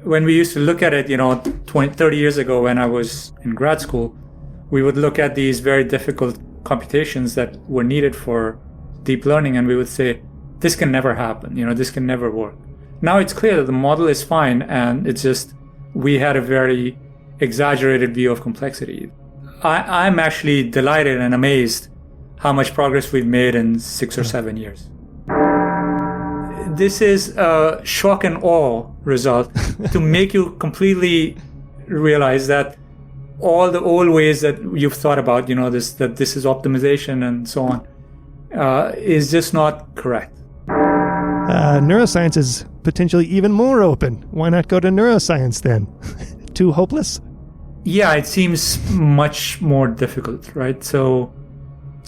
When we used to look at it, 20, 30 years ago when I was in grad school, we would look at these very difficult computations that were needed for deep learning, and we would say, this can never happen, this can never work. Now it's clear that the model is fine, and it's just we had a very exaggerated view of complexity. I'm actually delighted and amazed how much progress we've made in 6 or 7 years. This is a shock and awe result to make you completely realize that all the old ways that you've thought about, that this is optimization and so on, is just not correct. Neuroscience is potentially even more open. Why not go to neuroscience then? Too hopeless? Yeah, it seems much more difficult, right? So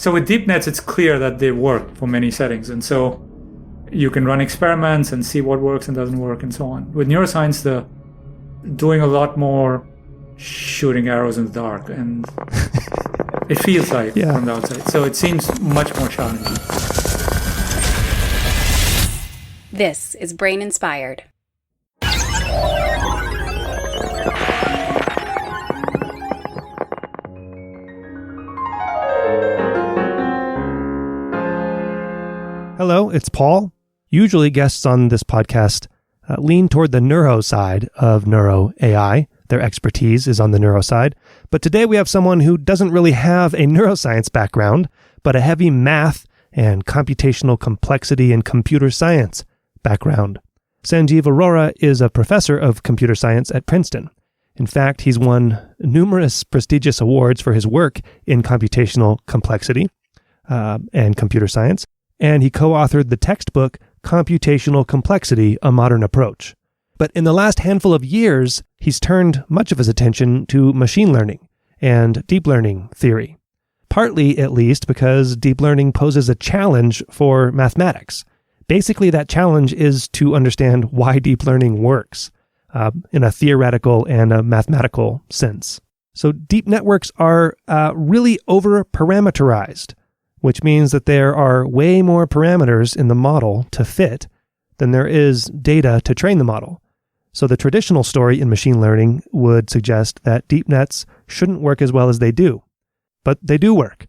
with deep nets, it's clear that they work for many settings. And so you can run experiments and see what works and doesn't work and so on. With neuroscience, doing a lot more shooting arrows in the dark, and it feels like from the outside. So it seems much more challenging. This is Brain Inspired. Hello, it's Paul. Usually guests on this podcast lean toward the neuro side of neuro AI. Their expertise is on the neuro side. But today we have someone who doesn't really have a neuroscience background, but a heavy math and computational complexity and computer science background. Sanjeev Arora is a professor of computer science at Princeton. In fact, he's won numerous prestigious awards for his work in computational complexity and computer science. And he co-authored the textbook, Computational Complexity, A Modern Approach. But in the last handful of years, he's turned much of his attention to machine learning and deep learning theory. Partly, at least, because deep learning poses a challenge for mathematics. Basically, that challenge is to understand why deep learning works in a theoretical and a mathematical sense. So deep networks are really over-parameterized, which means that there are way more parameters in the model to fit than there is data to train the model. So the traditional story in machine learning would suggest that deep nets shouldn't work as well as they do. But they do work.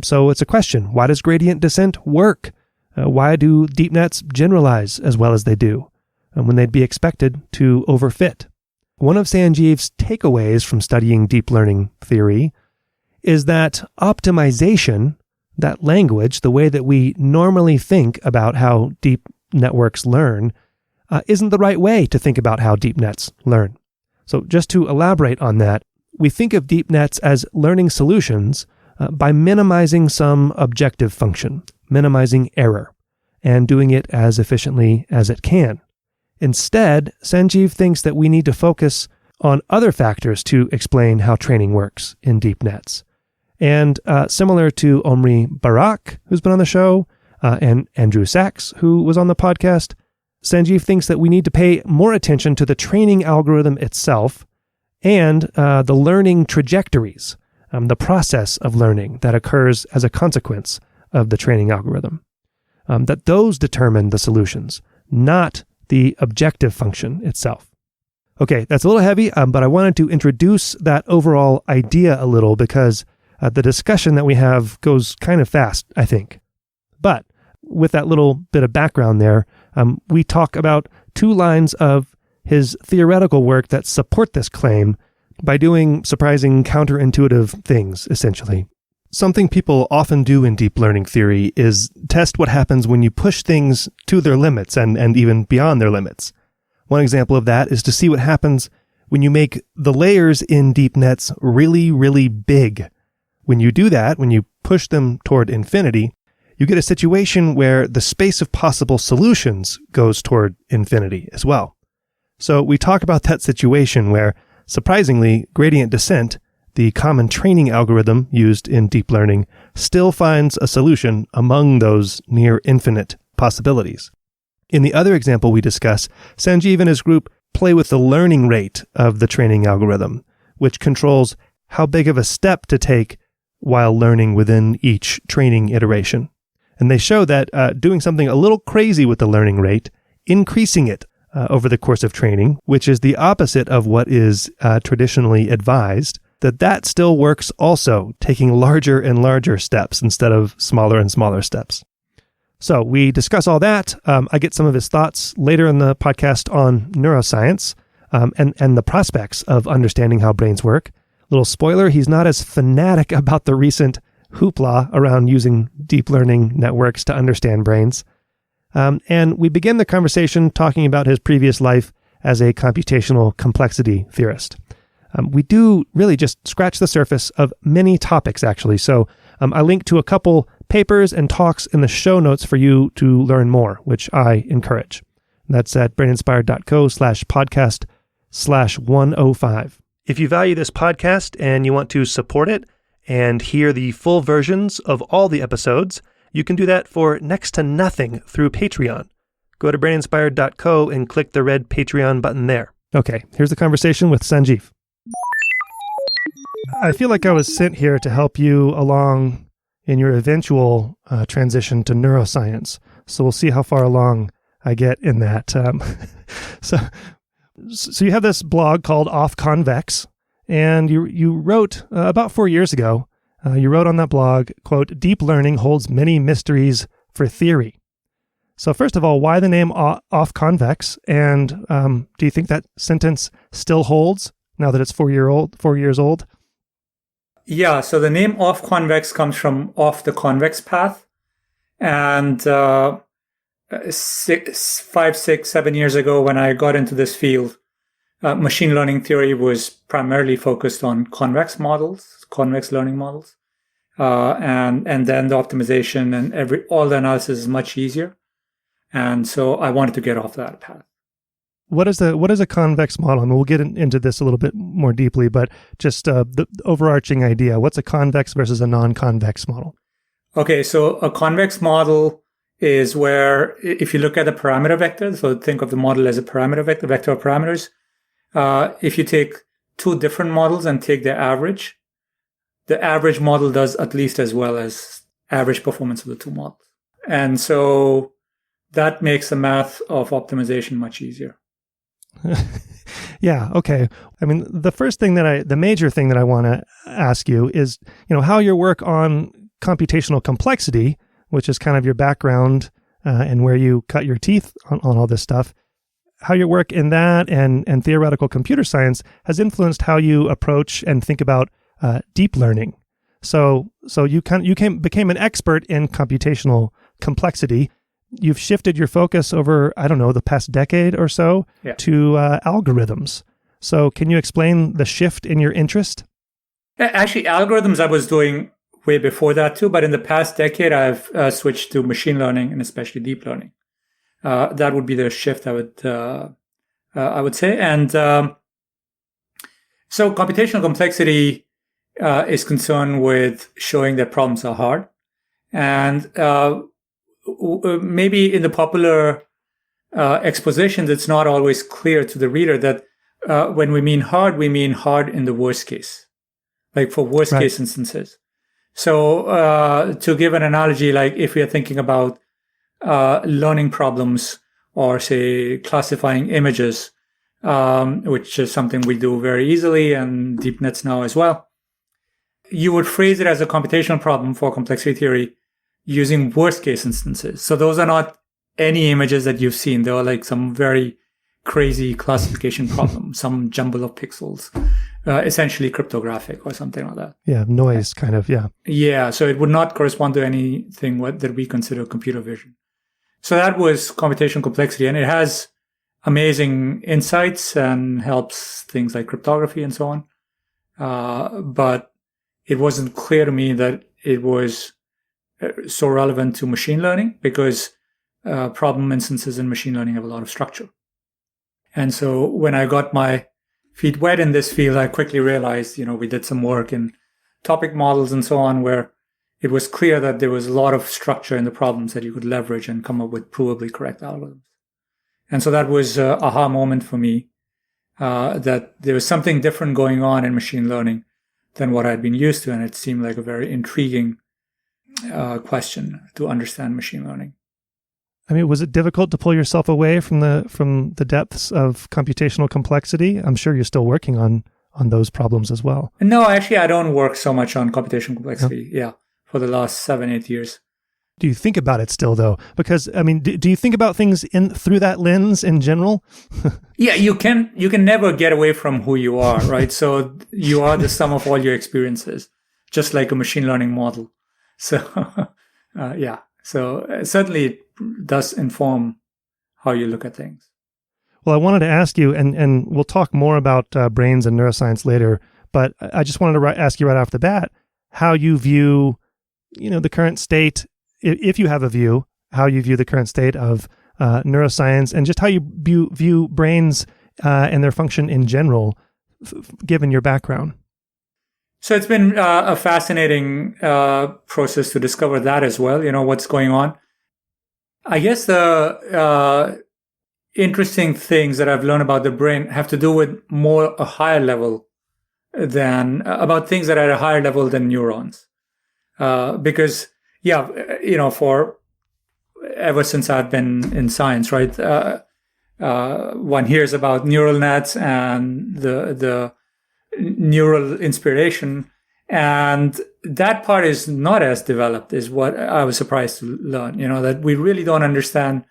So it's a question, why does gradient descent work? Why do deep nets generalize as well as they do when they'd be expected to overfit? One of Sanjeev's takeaways from studying deep learning theory is that optimization, that language, the way that we normally think about how deep networks learn, isn't the right way to think about how deep nets learn. So just to elaborate on that, we think of deep nets as learning solutions by minimizing some objective function, minimizing error, and doing it as efficiently as it can. Instead, Sanjeev thinks that we need to focus on other factors to explain how training works in deep nets. And similar to Omri Barak, who's been on the show, and Andrew Sachs, who was on the podcast, Sanjeev thinks that we need to pay more attention to the training algorithm itself and the learning trajectories, the process of learning that occurs as a consequence of the training algorithm. That those determine the solutions, not the objective function itself. Okay, that's a little heavy, but I wanted to introduce that overall idea a little because the discussion that we have goes kind of fast, I think. But with that little bit of background there, we talk about 2 lines of his theoretical work that support this claim by doing surprising counterintuitive things, essentially. Something people often do in deep learning theory is test what happens when you push things to their limits and even beyond their limits. One example of that is to see what happens when you make the layers in deep nets really, really big. When you do that, when you push them toward infinity, you get a situation where the space of possible solutions goes toward infinity as well. So we talk about that situation where, surprisingly, gradient descent, the common training algorithm used in deep learning, still finds a solution among those near infinite possibilities. In the other example we discuss, Sanjeev and his group play with the learning rate of the training algorithm, which controls how big of a step to take while learning within each training iteration. And they show that doing something a little crazy with the learning rate, increasing it over the course of training, which is the opposite of what is traditionally advised, that still works also, taking larger and larger steps instead of smaller and smaller steps. So we discuss all that. I get some of his thoughts later in the podcast on neuroscience and the prospects of understanding how brains work. Little spoiler, he's not as fanatic about the recent hoopla around using deep learning networks to understand brains. And we begin the conversation talking about his previous life as a computational complexity theorist. We do really just scratch the surface of many topics, actually. So I link to a couple papers and talks in the show notes for you to learn more, which I encourage. That's at braininspired.co/podcast/105. If you value this podcast and you want to support it and hear the full versions of all the episodes, you can do that for next to nothing through Patreon. Go to braininspired.co and click the red Patreon button there. Okay, here's the conversation with Sanjeev. I feel like I was sent here to help you along in your eventual transition to neuroscience. So we'll see how far along I get in that. So you have this blog called Off Convex, and you wrote about 4 years ago, you wrote on that blog, quote, "Deep learning holds many mysteries for theory." So first of all, why the name Off Convex? And do you think that sentence still holds now that it's 4 years old? Yeah, so the name Off Convex comes from off the convex path. And 5, 6, 7 years ago, when I got into this field, machine learning theory was primarily focused on convex models, convex learning models. And then the optimization and all the analysis is much easier. And so I wanted to get off that path. What is a convex model? I mean, we'll get into this a little bit more deeply, but just the overarching idea. What's a convex versus a non-convex model? Okay, so a convex model is where, if you look at the parameter vector, so think of the model as a parameter vector of parameters. If you take two different models and take their average, the average model does at least as well as average performance of the two models. And so that makes the math of optimization much easier. Yeah. Okay. I mean, the major thing that I want to ask you is, how your work on computational complexity, which is kind of your background and where you cut your teeth on all this stuff, how your work in that and theoretical computer science has influenced how you approach and think about deep learning. So you became an expert in computational complexity. You've shifted your focus over, the past decade or so to algorithms. So can you explain the shift in your interest? Actually, algorithms I was doing way before that too, but in the past decade, I've switched to machine learning and especially deep learning. That would be the shift I would say. And so computational complexity is concerned with showing that problems are hard. And maybe in the popular expositions, it's not always clear to the reader that when we mean hard in the worst case, like for worst case instances. So to give an analogy, like if we are thinking about learning problems or say classifying images, which is something we do very easily and deep nets now as well, you would phrase it as a computational problem for complexity theory using worst case instances. So those are not any images that you've seen. They are like some very crazy classification problem, some jumble of pixels, essentially cryptographic or something like that. Yeah, noise kind of, yeah. Yeah, so it would not correspond to anything that we consider computer vision. So that was computational complexity, and it has amazing insights and helps things like cryptography and so on. But it wasn't clear to me that it was so relevant to machine learning because problem instances in machine learning have a lot of structure. And so when I got my feet wet in this field, I quickly realized, we did some work in topic models and so on, where it was clear that there was a lot of structure in the problems that you could leverage and come up with provably correct algorithms. And so that was an aha moment for me, that there was something different going on in machine learning than what I'd been used to. And it seemed like a very intriguing question to understand machine learning. I mean, was it difficult to pull yourself away from the depths of computational complexity? I'm sure you're still working on those problems as well. No, actually, I don't work so much on computational complexity. No. Yeah, for the last 7-8 years. Do you think about it still, though? Because, I mean, do you think about things through that lens in general? Yeah, you can never get away from who you are, right? So you are the sum of all your experiences, just like a machine learning model. So, yeah. So certainly it does inform how you look at things. Well, I wanted to ask you, and we'll talk more about brains and neuroscience later, but I just wanted to ask you right off the bat how you view, the current state, if you have a view, how you view the current state of neuroscience and just how you view brains and their function in general, given your background. So it's been a fascinating process to discover that as well, what's going on. I guess the interesting things that I've learned about the brain have to do with a higher level about things that are at a higher level than neurons. Because, for ever since I've been in science, right, one hears about neural nets and the neural inspiration, and that part is not as developed is what I was surprised to learn, that we really don't understand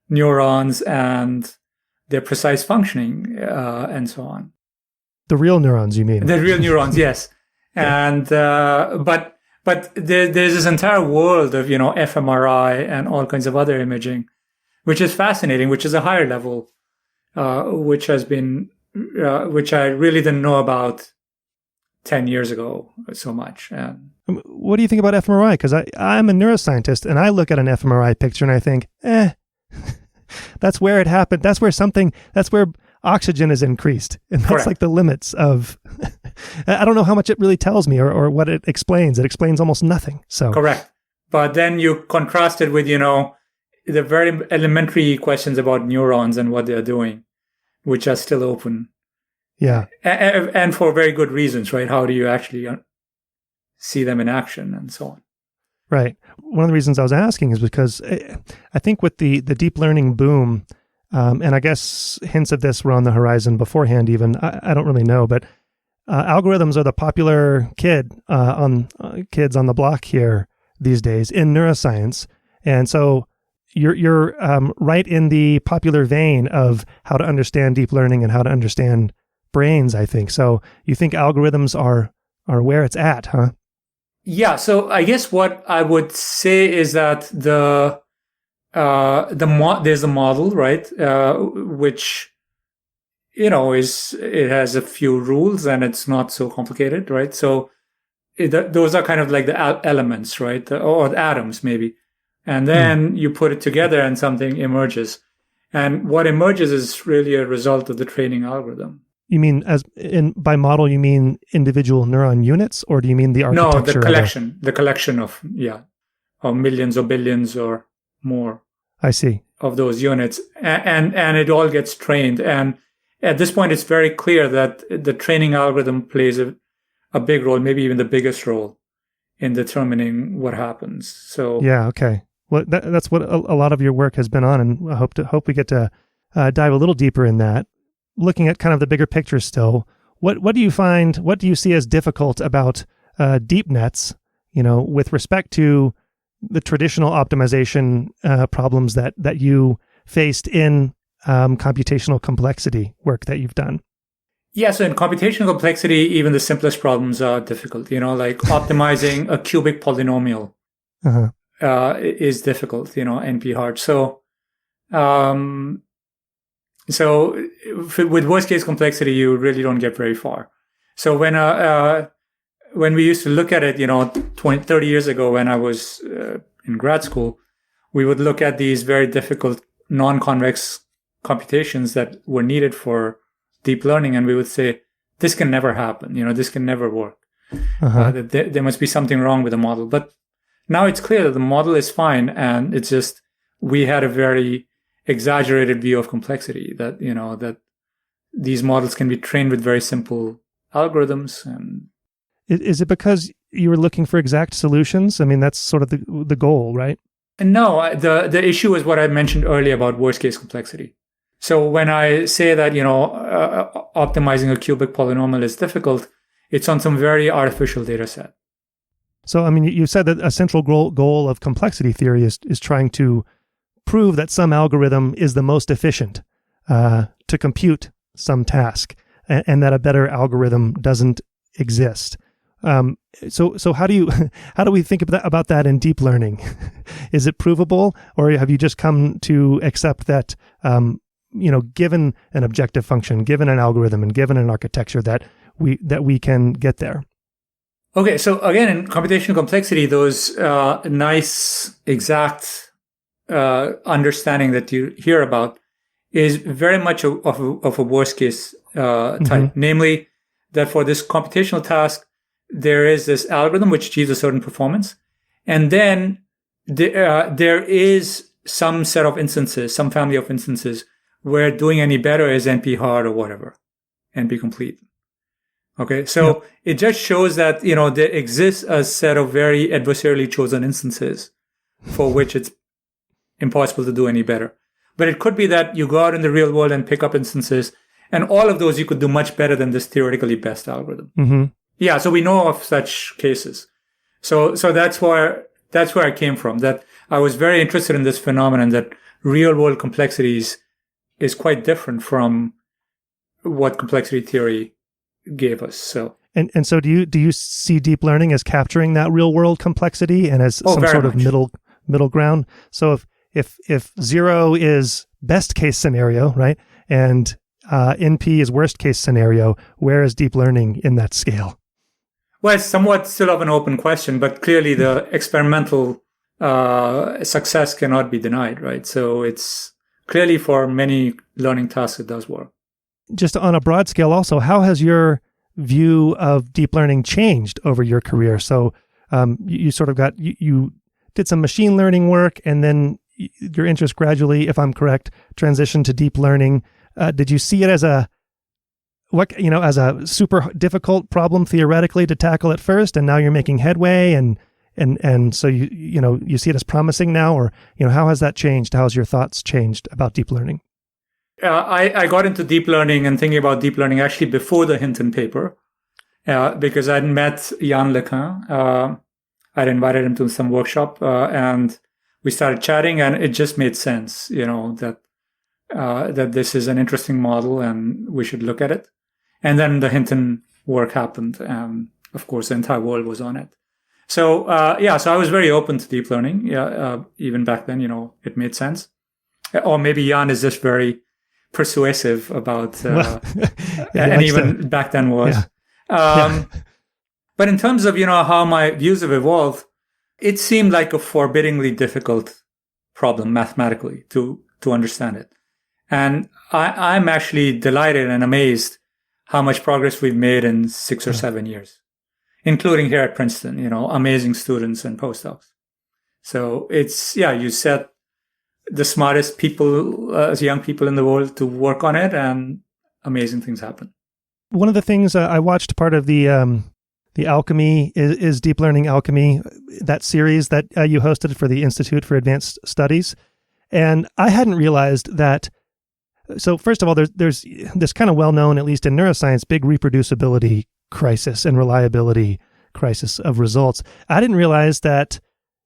neurons and their precise functioning and so on. The real neurons, you mean? The real neurons, yes. And but there's this entire world of fMRI and all kinds of other imaging, which is fascinating, which is a higher level, which I really didn't know about 10 years ago so much. What do you think about fMRI? Because I'm a neuroscientist and I look at an fMRI picture and I think, that's where it happened. That's where oxygen is increased. And that's like the limits of, I don't know how much it really tells me or what it explains. It explains almost nothing. So correct. But then you contrast it with, the very elementary questions about neurons and what they're doing, which are still open. Yeah. And for very good reasons, right? How do you actually see them in action and so on? Right. One of the reasons I was asking is because I think with the deep learning boom, and I guess hints of this were on the horizon beforehand even, I don't really know, but algorithms are the popular kids on the block here these days in neuroscience. And so you're right in the popular vein of how to understand deep learning and how to understand brains, I think. So you think algorithms are where it's at, huh? Yeah. So I guess what I would say is that there's a model, right? Which, it has a few rules and it's not so complicated, right? So those are kind of like the elements, right? Or atoms maybe. And then you put it together and something emerges. And what emerges is really a result of the training algorithm. You mean by model, you mean individual neuron units, or do you mean the architecture? No, the collection of millions or billions or more. I see. Of those units. And it all gets trained. And at this point, it's very clear that the training algorithm plays a big role, maybe even the biggest role in determining what happens. So yeah, okay. Well, that's what a lot of your work has been on, and I hope we get to dive a little deeper in that. Looking at kind of the bigger picture still, what do you find? What do you see as difficult about deep nets? With respect to the traditional optimization problems that you faced in computational complexity work that you've done. Yeah, so in computational complexity, even the simplest problems are difficult. Like optimizing a cubic polynomial. Is difficult, NP hard. So, with worst case complexity, you really don't get very far. So when we used to look at it, 30 years ago when I was in grad school, we would look at these very difficult non-convex computations that were needed for deep learning, and we would say, this can never happen. This can never work. There must be something wrong with the model. But now it's clear that the model is fine, and it's just we had a very exaggerated view of complexity that that these models can be trained with very simple algorithms. And is it because you were looking for exact solutions? I mean, that's sort of the goal, right? No, the issue is what I mentioned earlier about worst case complexity. So when I say that, optimizing a cubic polynomial is difficult, it's on some very artificial data set. So, I mean, you said that a central goal of complexity theory is trying to prove that some algorithm is the most efficient to compute some task, and that a better algorithm doesn't exist. So how do we think about that in deep learning? Is it provable, or have you just come to accept that given an objective function, given an algorithm, and given an architecture that we can get there? Okay, so again, in computational complexity, those nice exact understanding that you hear about is very much of a worst case type, namely that for this computational task, there is this algorithm which achieves a certain performance, and then there is some set of instances, some family of instances where doing any better is NP hard or whatever, NP complete. Okay, so it just shows that, there exists a set of very adversarially chosen instances for which it's impossible to do any better. But it could be that you go out in the real world and pick up instances, and all of those you could do much better than this theoretically best algorithm. Mm-hmm. Yeah, so we know of such cases. So that's where I came from, that I was very interested in this phenomenon that real world complexities is quite different from what complexity theory gave us. So and so do you see deep learning as capturing that real world complexity and as some sort of middle ground? So if 0 is best case scenario, right, and NP is worst case scenario, where is deep learning in that scale? Well, it's somewhat still of an open question, but clearly the experimental success cannot be denied, right? So it's clearly for many learning tasks, it does work. Just on a broad scale also, how has your view of deep learning changed over your career? So you sort of you did some machine learning work, and then your interest gradually, if I'm correct, transitioned to deep learning. Did you see it as a super difficult problem theoretically to tackle at first, and now you're making headway, and so you see it as promising now, or how has that changed? How has your thoughts changed about deep learning? I got into deep learning and thinking about deep learning actually before the Hinton paper, because I'd met Yann LeCun. I'd invited him to some workshop, and we started chatting, and it just made sense, that this is an interesting model and we should look at it. And then the Hinton work happened, and of course the entire world was on it. So so I was very open to deep learning. Even back then, it made sense. Or maybe Yann is just very persuasive about, and even back then was. Yeah. But in terms of, how my views have evolved, it seemed like a forbiddingly difficult problem mathematically to understand it. And I'm actually delighted and amazed how much progress we've made in 6 or 7 years, including here at Princeton, amazing students and postdocs. So it's, you set the smartest people, as young people in the world, to work on it, and amazing things happen. One of the things I watched, part of the Alchemy is Deep Learning Alchemy, that series that you hosted for the Institute for Advanced Studies. And I hadn't realized that. So first of all, there's this kind of well-known, at least in neuroscience, big reproducibility crisis and reliability crisis of results. I didn't realize that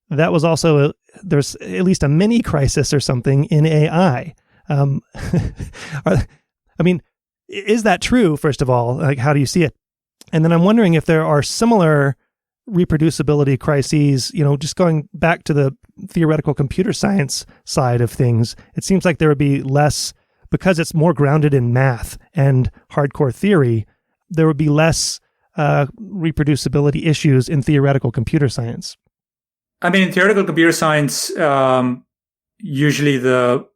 was also there's at least a mini crisis or something in AI. Is that true? First of all, like, how do you see it? And then I'm wondering if there are similar reproducibility crises, just going back to the theoretical computer science side of things. It seems like there would be less, because it's more grounded in math and hardcore theory, there would be less reproducibility issues in theoretical computer science. I mean, in theoretical computer science, usually the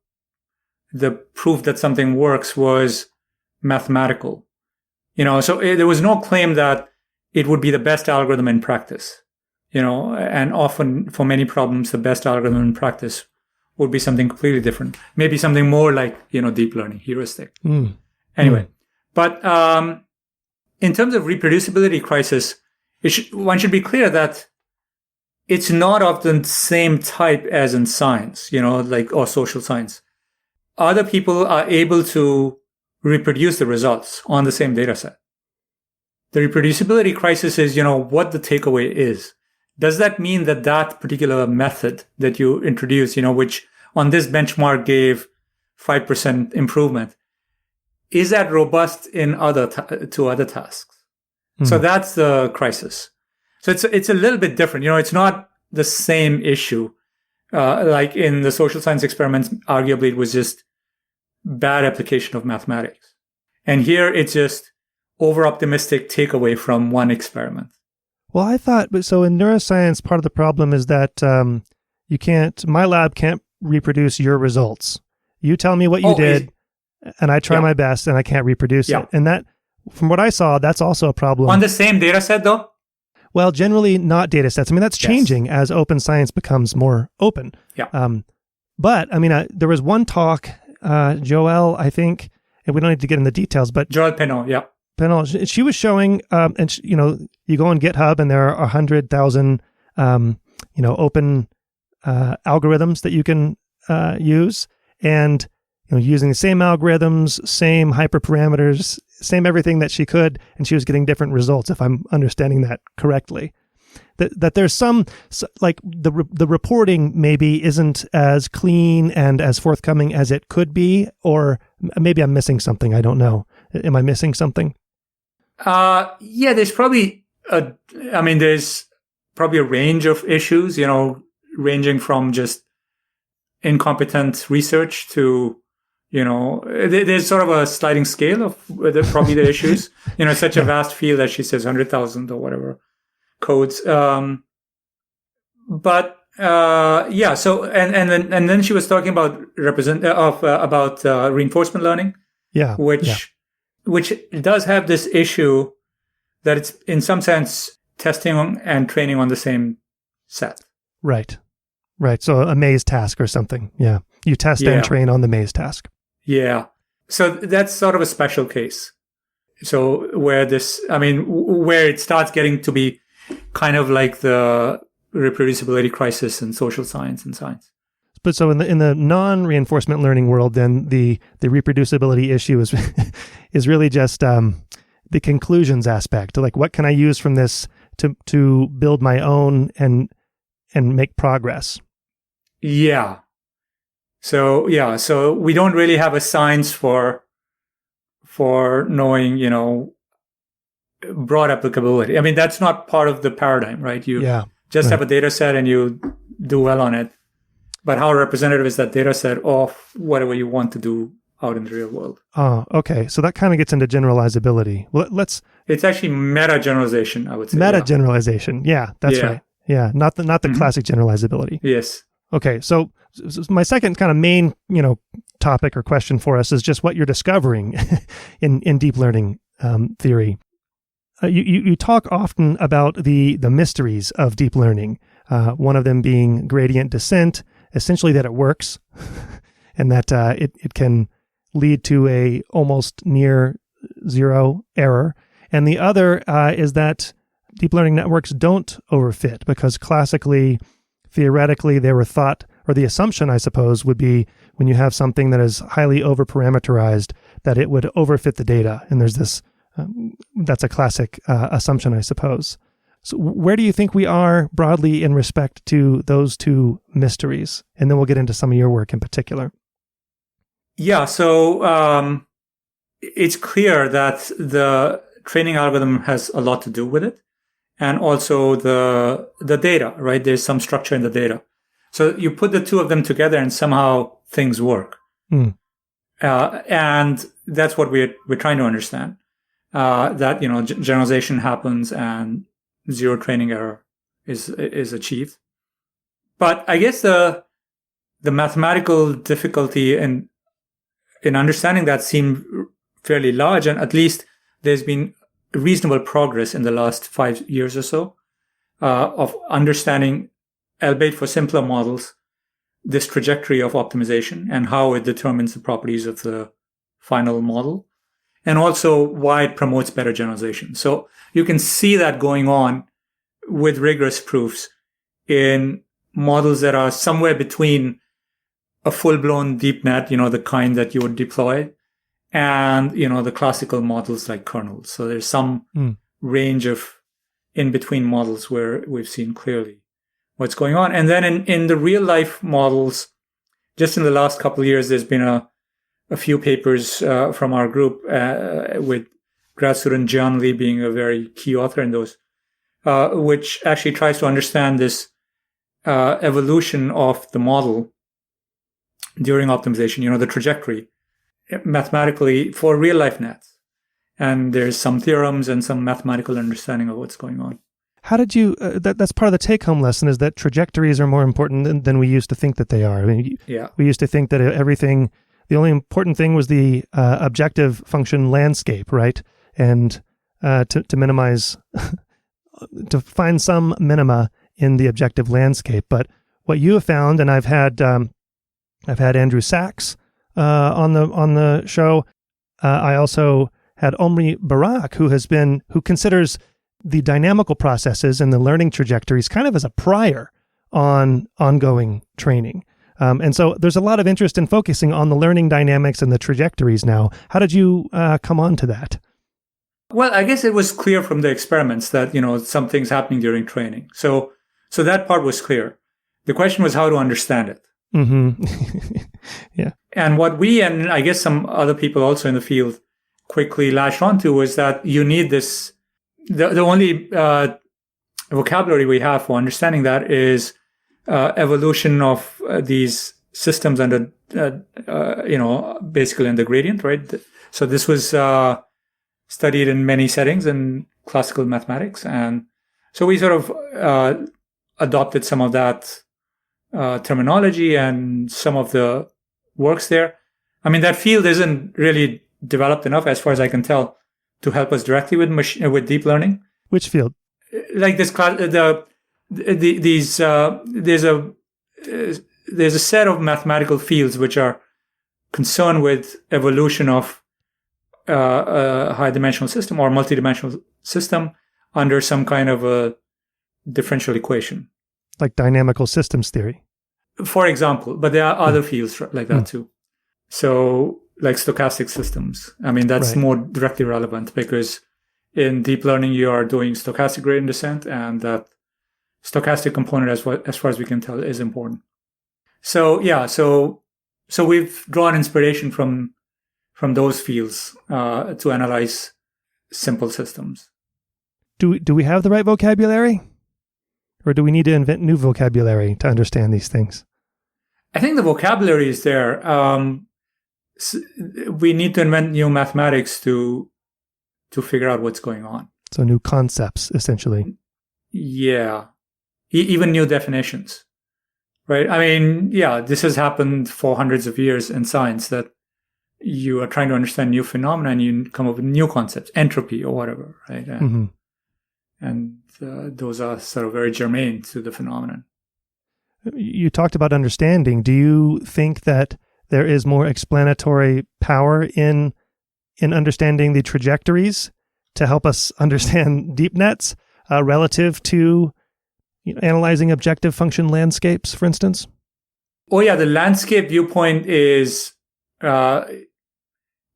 proof that something works was mathematical. So there was no claim that it would be the best algorithm in practice. And often for many problems, the best algorithm in practice would be something completely different. Maybe something more like, deep learning, heuristic. Anyway, but in terms of reproducibility crisis, one should be clear that it's not of the same type as in science, or social science. Other people are able to reproduce the results on the same data set. The reproducibility crisis is, what the takeaway is. Does that mean that that particular method that you introduce, which on this benchmark gave 5% improvement, is that robust in to other tasks? So that's the crisis. So it's a little bit different. It's not the same issue. Like in the social science experiments, arguably it was just bad application of mathematics. And here it's just over-optimistic takeaway from one experiment. Well, I thought, so in neuroscience, part of the problem is that my lab can't reproduce your results. You tell me what you did, and I try my best, and I can't reproduce it. And that, from what I saw, that's also a problem. On the same data set, though? Well, generally not data sets. I mean, that's changing as open science becomes more open. Yeah. But, I mean, there was one talk, Joelle, I think, and we don't need to get into details, but... Joelle Penot, yeah. Penot, she was showing, and you go on GitHub and there are 100,000, open algorithms that you can use, and using the same algorithms, same hyperparameters, same everything that she could, and she was getting different results, if I'm understanding that correctly. That there's some, like the reporting maybe isn't as clean and as forthcoming as it could be, or maybe I'm missing something. I don't know. Am I missing something? There's probably there's probably a range of issues, ranging from just incompetent research to, there's sort of a sliding scale of probably the issues. It's such a vast field that she says 100,000 or whatever codes. So and then she was talking about reinforcement learning. Yeah. Which does have this issue that it's in some sense testing and training on the same set. Right. So a maze task or something. Yeah. You test and train on the maze task. Yeah. So that's sort of a special case. So where it starts getting to be kind of like the reproducibility crisis in social science and science. But so in the non-reinforcement learning world, then the reproducibility issue is really just the conclusions aspect. Like, what can I use from this to build my own and make progress? Yeah. So we don't really have a science for knowing, broad applicability. I mean, that's not part of the paradigm, right? You have a data set and you do well on it. But how representative is that data set of whatever you want to do out in the real world? Oh, okay. So that kind of gets into generalizability. Well, it's actually meta generalization, I would say. Meta generalization. Yeah, that's right. Yeah, not the classic generalizability. Yes. Okay. So my second kind of main, topic or question for us is just what you're discovering in deep learning theory. You talk often about the mysteries of deep learning. One of them being gradient descent, essentially that it works, and that it can lead to a almost near zero error. And the other is that deep learning networks don't overfit, because classically, theoretically, they were thought, or the assumption, I suppose, would be when you have something that is highly overparameterized, that it would overfit the data. And there's this, that's a classic assumption, I suppose. So where do you think we are broadly in respect to those two mysteries? And then we'll get into some of your work in particular. Yeah, so it's clear that the training algorithm has a lot to do with it. And also the data, right? There's some structure in the data. So you put the two of them together and somehow things work. And that's what we're trying to understand. That, generalization happens and zero training error is achieved. But I guess the mathematical difficulty in understanding that seemed fairly large, and at least there's been reasonable progress in the last 5 years or so of understanding, albeit for simpler models, this trajectory of optimization and how it determines the properties of the final model, and also why it promotes better generalization. So you can see that going on with rigorous proofs in models that are somewhere between a full-blown deep net, the kind that you would deploy, and, the classical models like kernels. So there's some range of in-between models where we've seen clearly what's going on. And then in the real-life models, just in the last couple of years, there's been a few papers from our group with grad student John Lee being a very key author in those, which actually tries to understand this evolution of the model during optimization, the trajectory, mathematically for real-life nets. And there's some theorems and some mathematical understanding of what's going on. How did you, that's part of the take-home lesson, is that trajectories are more important than we used to think that they are. I mean, we used to think that the only important thing was the objective function landscape, right? And to minimize, to find some minima in the objective landscape. But what you have found, and I've had Andrew Sachs on the show. I also had Omri Barak, who considers the dynamical processes and the learning trajectories kind of as a prior on ongoing training. And so there's a lot of interest in focusing on the learning dynamics and the trajectories now. How did you come on to that? Well, I guess it was clear from the experiments that, something's happening during training. So that part was clear. The question was how to understand it. Mm-hmm. Yeah. And what we, and I guess some other people also in the field, quickly latched onto was that you need this, the only vocabulary we have for understanding that is evolution of these systems under, basically in the gradient, right? So this was studied in many settings in classical mathematics. And so we sort of adopted some of that terminology and some of the works there. I mean, that field isn't really developed enough, as far as I can tell, to help us directly with deep learning. Which field? Like this class, there's a set of mathematical fields which are concerned with evolution of a high-dimensional system or multidimensional system under some kind of a differential equation. Like dynamical systems theory. For example, but there are other fields like that too. So like stochastic systems. I mean, that's more directly relevant because in deep learning, you are doing stochastic gradient descent, and that stochastic component, as far as we can tell, is important. So yeah, so we've drawn inspiration from those fields to analyze simple systems. Do we have the right vocabulary? Or do we need to invent new vocabulary to understand these things? I think the vocabulary is there. We need to invent new mathematics to figure out what's going on. So new concepts, essentially. Yeah. Even new definitions, right? I mean, yeah, this has happened for hundreds of years in science, that you are trying to understand new phenomena and you come up with new concepts, entropy or whatever, right? And those are sort of very germane to the phenomenon. You talked about understanding. Do you think that there is more explanatory power in understanding the trajectories to help us understand deep nets relative to analyzing objective function landscapes, for instance? Oh yeah, the landscape viewpoint is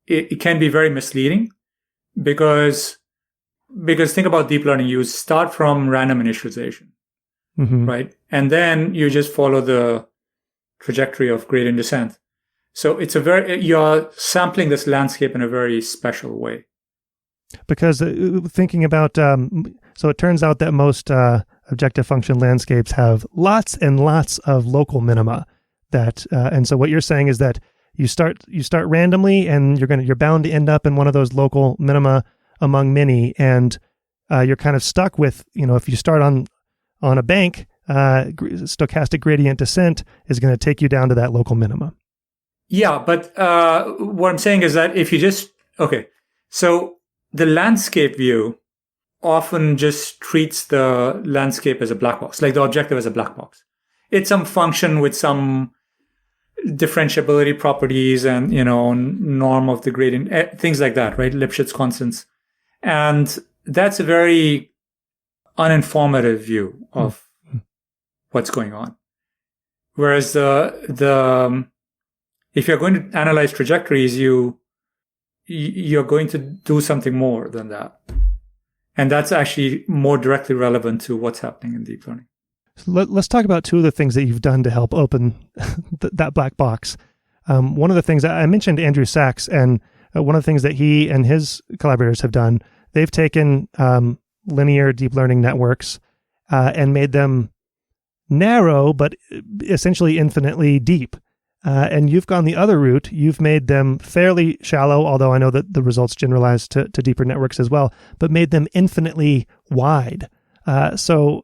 it can be very misleading because think about deep learning. You start from random initialization, right? And then you just follow the trajectory of gradient descent. So you're sampling this landscape in a very special way. Because thinking about, so it turns out that most objective function landscapes have lots and lots of local minima. And so what you're saying is that you start randomly, and you're bound to end up in one of those local minima among many, and you're kind of stuck with, if you start on a bank, stochastic gradient descent is going to take you down to that local minima. Yeah, but what I'm saying is that if you so the landscape view often just treats the landscape as a black box, like the objective as a black box. It's some function with some differentiability properties and, norm of the gradient, things like that, right? Lipschitz constants. And that's a very uninformative view of what's going on. Whereas if you're going to analyze trajectories, you're going to do something more than that. And that's actually more directly relevant to what's happening in deep learning. So let's talk about two of the things that you've done to help open that black box. One of the things I mentioned Andrew Sachs, and one of the things that he and his collaborators have done, they've taken linear deep learning networks and made them narrow, but essentially infinitely deep. And you've gone the other route. You've made them fairly shallow, although I know that the results generalize to deeper networks as well, but made them infinitely wide. So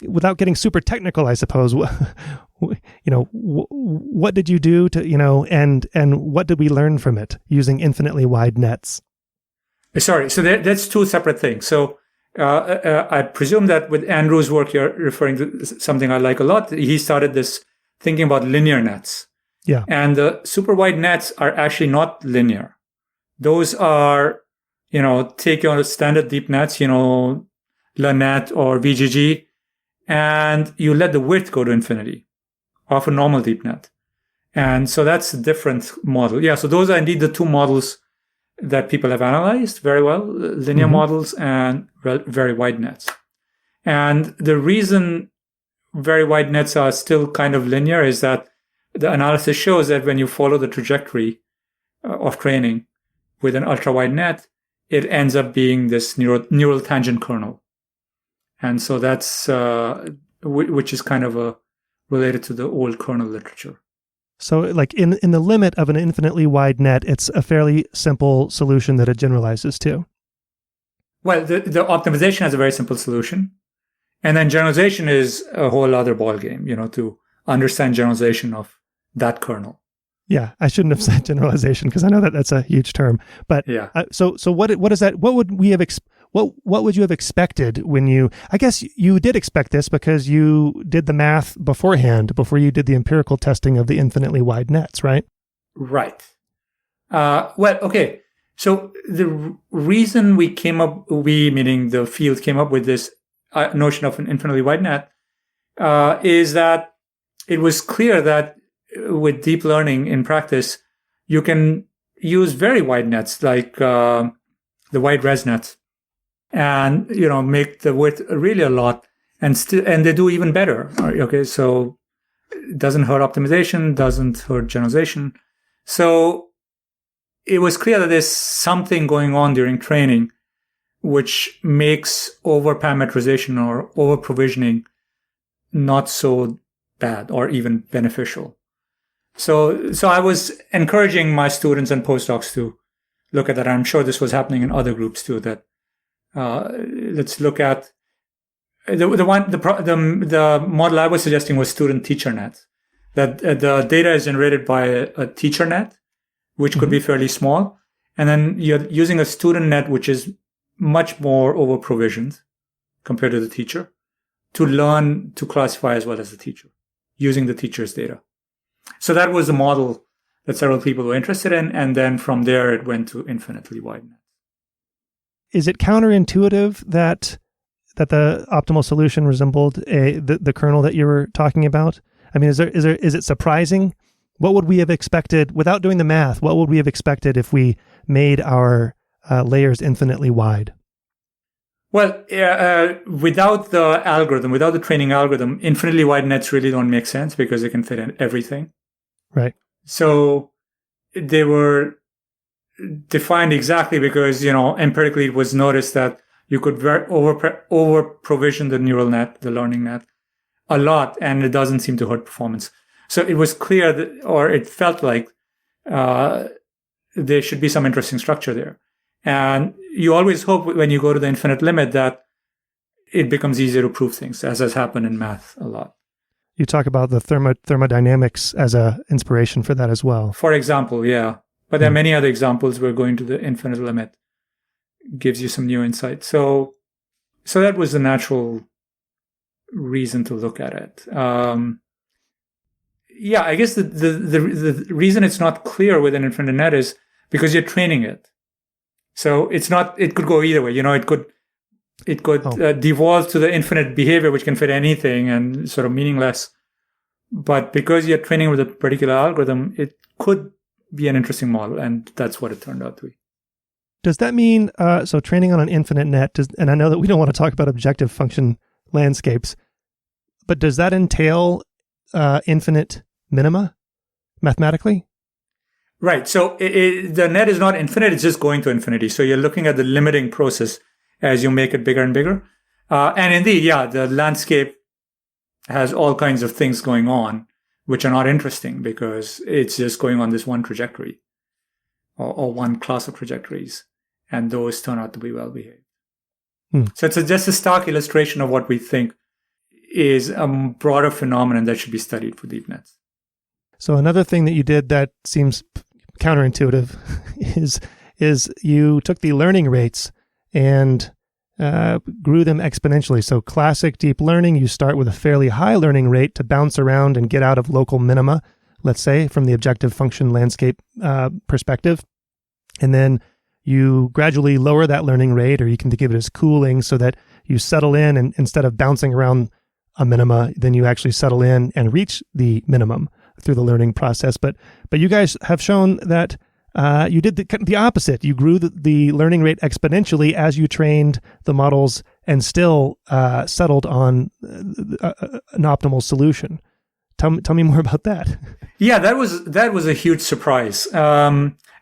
without getting super technical, I suppose, what did you do to, and what did we learn from it using infinitely wide nets? Sorry, so that's two separate things. So I presume that with Andrew's work, you're referring to something I like a lot. He started this thinking about linear nets. Yeah. And the super wide nets are actually not linear. Those are, take your standard deep nets, LaNet or VGG, and you let the width go to infinity of a normal deep net. And so that's a different model. Yeah, so those are indeed the two models that people have analyzed very well, linear models and very wide nets. And the reason very wide nets are still kind of linear is that the analysis shows that when you follow the trajectory of training with an ultra-wide net, it ends up being this neural tangent kernel. And so that's, which is kind of related to the old kernel literature. So like in the limit of an infinitely wide net, it's a fairly simple solution that it generalizes to. Well, the optimization has a very simple solution. And then generalization is a whole other ballgame, to understand generalization of that kernel. Yeah, I shouldn't have said generalization because I know that that's a huge term. But yeah. So what is that? What would we have what would you have expected when you? I guess you did expect this because you did the math beforehand, before you did the empirical testing of the infinitely wide nets, right? Right. Well, okay. So the reason we meaning the field, came up with this notion of an infinitely wide net is that it was clear that with deep learning in practice, you can use very wide nets like the wide res nets and, make the width really a lot and they do even better. Okay. So it doesn't hurt optimization, doesn't hurt generalization. So it was clear that there's something going on during training which makes over parameterization or over provisioning not so bad or even beneficial. So I was encouraging my students and postdocs to look at that. I'm sure this was happening in other groups too, that let's look at the model I was suggesting was student teacher net, that the data is generated by a teacher net, which could be fairly small. And then you're using a student net, which is much more over provisioned compared to the teacher, to learn to classify as well as the teacher using the teacher's data. So that was the model that several people were interested in. And then from there, it went to infinitely wide nets. Is it counterintuitive that the optimal solution resembled the kernel that you were talking about? I mean, is it surprising? What would we have expected without doing the math? What would we have expected if we made our layers infinitely wide? Well, without the algorithm, without the training algorithm, infinitely wide nets really don't make sense because they can fit in everything. Right. So they were defined exactly because, empirically it was noticed that you could over provision the neural net, the learning net, a lot, and it doesn't seem to hurt performance. So it was clear that, or it felt like there should be some interesting structure there. And you always hope when you go to the infinite limit that it becomes easier to prove things, as has happened in math a lot. You talk about the thermodynamics as a inspiration for that as well. For example, yeah. But there are many other examples where going to the infinite limit gives you some new insight. So that was the natural reason to look at it. Yeah, I guess the reason it's not clear with an infinite net is because you're training it. So it could go either way. It could It could devolve to the infinite behavior, which can fit anything and sort of meaningless. But because you're training with a particular algorithm, it could be an interesting model. And that's what it turned out to be. Does that mean, so training on an infinite net, and I know that we don't want to talk about objective function landscapes, but does that entail infinite minima mathematically? Right. So the net is not infinite. It's just going to infinity. So you're looking at the limiting process as you make it bigger and bigger. And indeed, yeah, the landscape has all kinds of things going on, which are not interesting because it's just going on this one trajectory or one class of trajectories. And those turn out to be well behaved. So it's just a stark illustration of what we think is a broader phenomenon that should be studied for deep nets. So another thing that you did that seems counterintuitive is you took the learning rates and grew them exponentially. So classic deep learning, you start with a fairly high learning rate to bounce around and get out of local minima, let's say, from the objective function landscape perspective. And then you gradually lower that learning rate, or you can think of it as cooling, so that you settle in, and instead of bouncing around a minima, then you actually settle in and reach the minimum through the learning process. But you guys have shown that you did the opposite. You grew the learning rate exponentially as you trained the models and still settled on an optimal solution. Tell me more about that. Yeah, that was a huge surprise.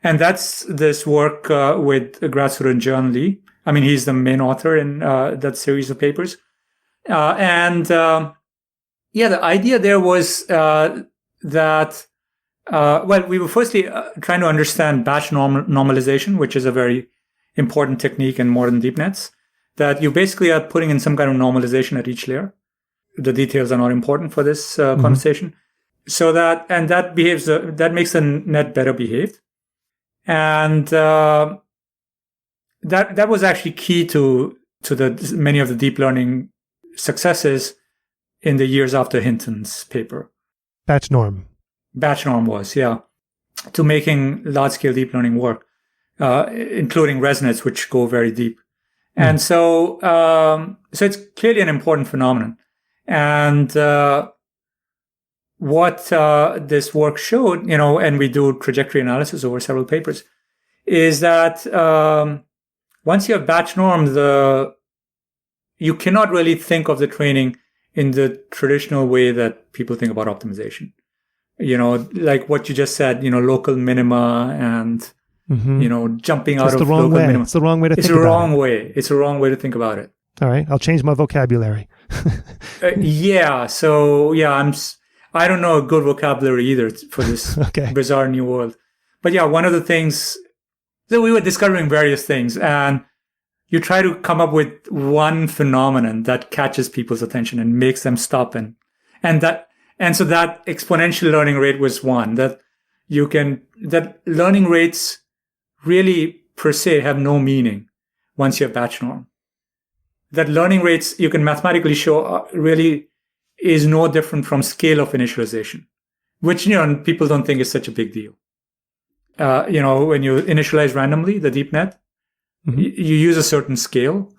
And that's this work with a grad student, John Lee. I mean, he's the main author in that series of papers. The idea there was that, we were firstly trying to understand batch normalization, which is a very important technique in modern deep nets, that you basically are putting in some kind of normalization at each layer. The details are not important for this conversation. So that makes the net better behaved. And that was actually key to the many of the deep learning successes in the years after Hinton's paper. Batch norm was, yeah, to making large-scale deep learning work, including ResNets, which go very deep. And so it's clearly an important phenomenon. And what this work showed, and we do trajectory analysis over several papers, is that once you have batch norm, you cannot really think of the training in the traditional way that people think about optimization. Like what you just said, local minima and, jumping out of local minima. It's the wrong way to think about it. It's the wrong way. It's the wrong way to think about it. All right. I'll change my vocabulary. I don't know a good vocabulary either for this bizarre new world. But yeah, one of the things that we were discovering various things, and you try to come up with one phenomenon that catches people's attention and makes them stop and so that exponential learning rate was one that learning rates really per se have no meaning once you have batch norm. That learning rates you can mathematically show really is no different from scale of initialization, which, people don't think is such a big deal. When you initialize randomly the deep net, you use a certain scale,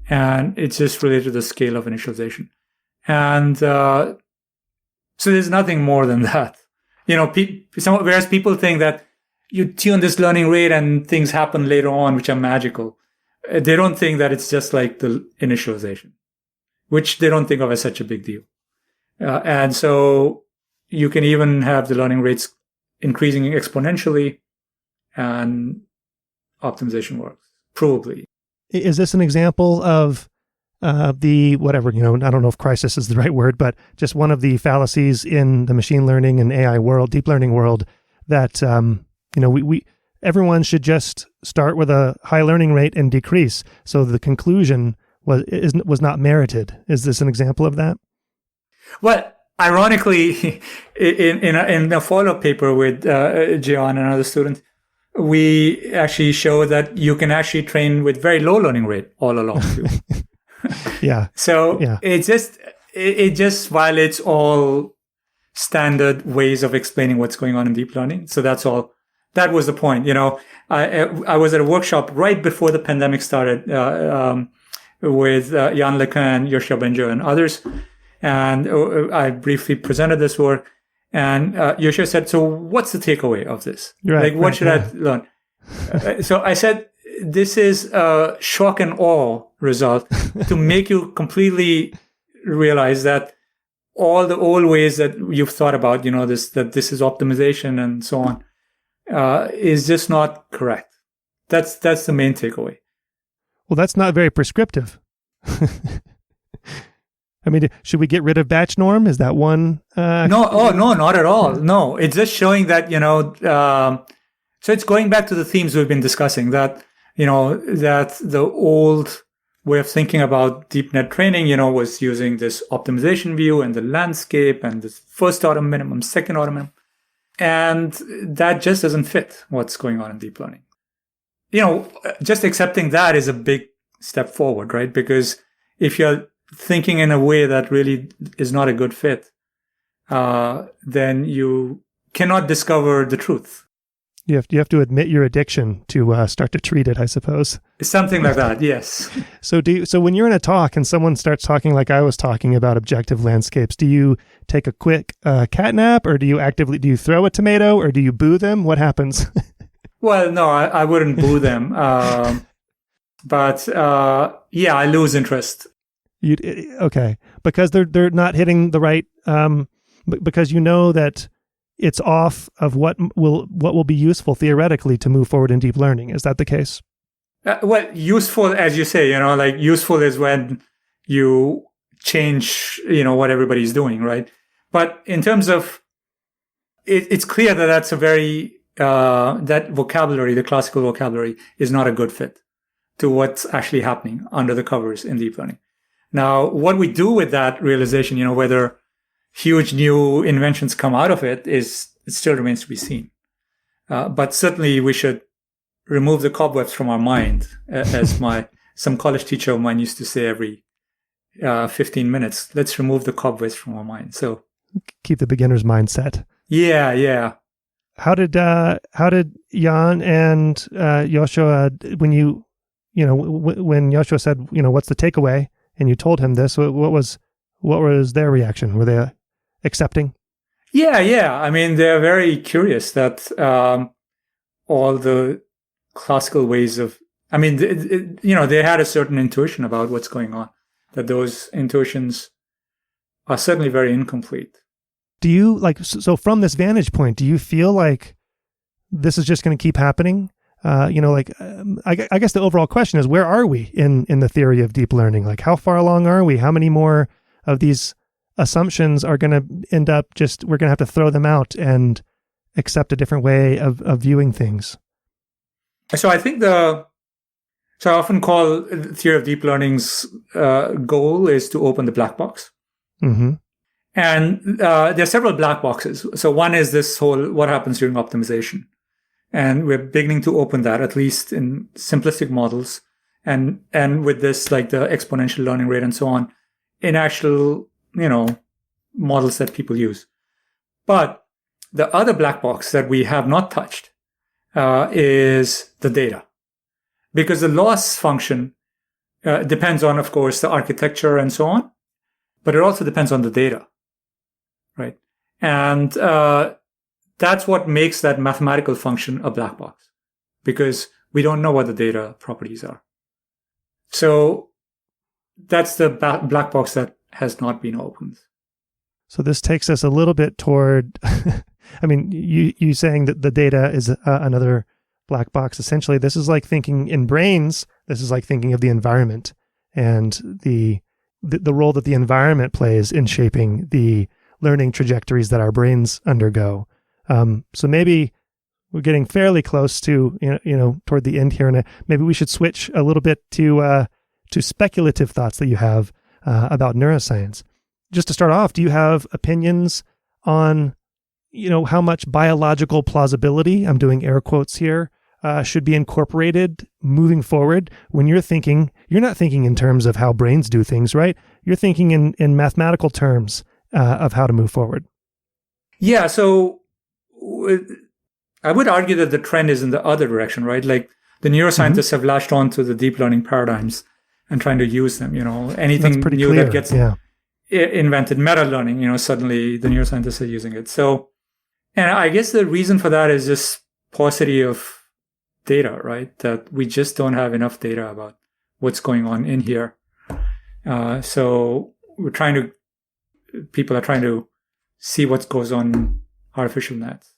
and it's just related to the scale of initialization. And so there's nothing more than that. Whereas people think that you tune this learning rate and things happen later on, which are magical. They don't think that it's just like the initialization, which they don't think of as such a big deal. And so you can even have the learning rates increasing exponentially, and optimization works, provably. Is this an example of the whatever, I don't know if crisis is the right word, but just one of the fallacies in the machine learning and AI world, deep learning world, that, everyone should just start with a high learning rate and decrease. So the conclusion was not merited. Is this an example of that? Well, ironically, in a follow-up paper with Gian and another student, we actually show that you can actually train with very low learning rate all along too. Yeah. So it just violates all standard ways of explaining what's going on in deep learning. So that's all. That was the point. I was at a workshop right before the pandemic started, with Jan LeCun, Yoshua Bengio, and others. And I briefly presented this work. And Yoshua said, so what's the takeaway of this? What should I learn? So I said, this is a shock and awe result to make you completely realize that all the old ways that you've thought about, that this is optimization and so on, is just not correct. That's the main takeaway. Well, that's not very prescriptive. I mean, should we get rid of batch norm? Is that one? No, not at all. No, it's just showing that, so it's going back to the themes we've been discussing, that, that the old way of thinking about deep net training, was using this optimization view and the landscape and the first order minimum, second order minimum. And that just doesn't fit what's going on in deep learning. Just accepting that is a big step forward, right? Because if you're thinking in a way that really is not a good fit, then you cannot discover the truth. You have to admit your addiction to start to treat it, I suppose. Something like that, yes. So when you're in a talk and someone starts talking like I was talking about objective landscapes, do you take a quick cat nap, or do you throw a tomato, or do you boo them? What happens? Well, no, I wouldn't boo them. But I lose interest. Okay, because they're not hitting the right, because that it's off of what will be useful theoretically to move forward in deep learning. Is that the case? Well, useful, as you say, useful is when you change, what everybody's doing, right? But in terms of, it's clear that that's a very, that vocabulary, the classical vocabulary, is not a good fit to what's actually happening under the covers in deep learning. Now, what we do with that realization, whether huge new inventions come out of it, it still remains to be seen. But certainly we should remove the cobwebs from our mind, as some college teacher of mine used to say every 15 minutes. Let's remove the cobwebs from our mind. So keep the beginner's mindset. Yeah. How did Jan and Yoshua, when Yoshua said, what's the takeaway, and you told him this, what was their reaction? Were they accepting? Yeah. I mean, they're very curious that all the classical ways of, they had a certain intuition about what's going on, that those intuitions are certainly very incomplete. Do you, so from this vantage point, do you feel like this is just going to keep happening? I guess the overall question is, where are we in the theory of deep learning? Like, how far along are we? How many more of these assumptions are going to end up we're going to have to throw them out and accept a different way of viewing things? So I think I often call the theory of deep learning's goal is to open the black box. Mm-hmm. And there are several black boxes. So one is this whole, what happens during optimization? And we're beginning to open that, at least in simplistic models. And with this, like the exponential learning rate and so on, in actual, models that people use. But the other black box that we have not touched is the data. Because the loss function depends on, of course, the architecture and so on. But it also depends on the data, right? And that's what makes that mathematical function a black box, because we don't know what the data properties are. So that's the black box that has not been opened. So this takes us a little bit toward, you saying that the data is another black box. Essentially, this is like thinking in brains. This is like thinking of the environment and the role that the environment plays in shaping the learning trajectories that our brains undergo. So maybe we're getting fairly close to, toward the end here, and maybe we should switch a little bit to speculative thoughts that you have about neuroscience. Just to start off, do you have opinions on, how much biological plausibility, I'm doing air quotes here, should be incorporated moving forward? When you're not thinking in terms of how brains do things, right? You're thinking in mathematical terms of how to move forward. Yeah, so I would argue that the trend is in the other direction, right? Like the neuroscientists have latched on to the deep learning paradigms and trying to use them. Anything That's new clear. that gets Yeah. invented, meta learning, suddenly the neuroscientists are using it. So, and I guess the reason for that is just paucity of data, right? That we just don't have enough data about what's going on in here. So people are trying to see what goes on in artificial nets.